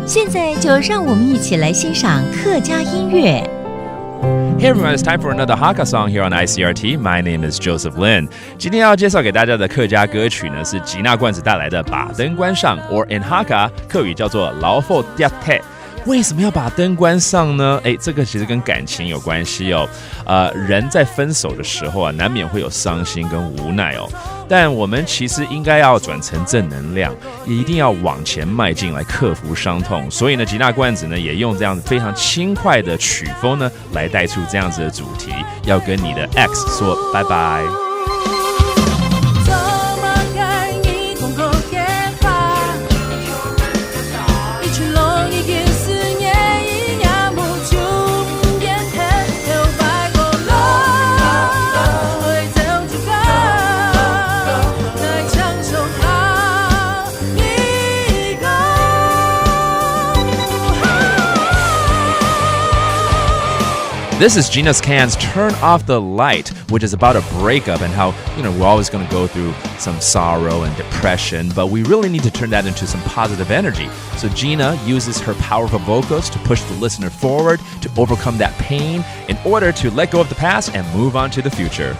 现在就让我们一起来欣赏客家音乐。Hey everyone, it's time for another Hakka song here on Icrt. My name is Joseph Lin. 今天要介绍给大家的客家歌曲呢，是吉娜罐子带来的《把灯关上》，or in Hakka 客语叫做“老否掉贴”。为什么要把灯关上呢？这个其实跟感情有关系哦。人在分手的时候啊，难免会有伤心跟无奈哦。但我们其实应该要转成正能量，也一定要往前迈进来克服伤痛。所以呢，吉娜罐子呢也用这样子非常轻快的曲风呢，来带出这样子的主题，要跟你的 X 说拜拜。This is Gina's Can's Turn Off the Light, which is about a breakup and how, we're always going to go through some sorrow and depression, but we really need to turn that into some positive energy. So Gina uses her powerful vocals to push the listener forward, to overcome that pain in order to let go of the past and move on to the future.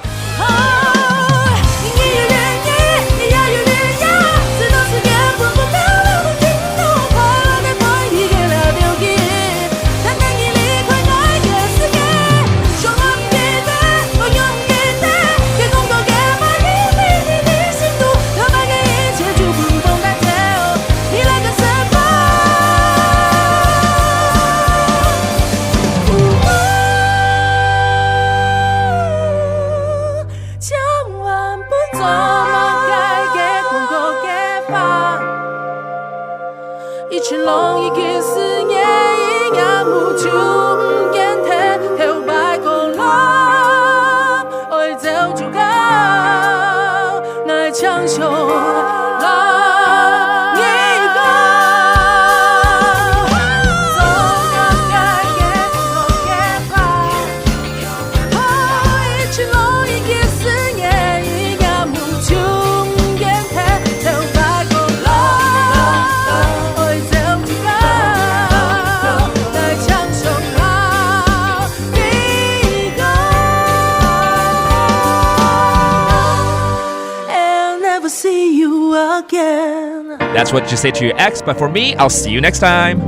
That's what you say to your ex, but for me, I'll see you next time.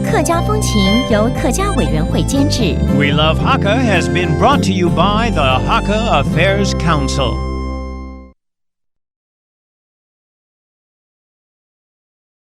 客家风情由客家委员会监制。 We Love Hakka has been brought to you by the Hakka Affairs Council.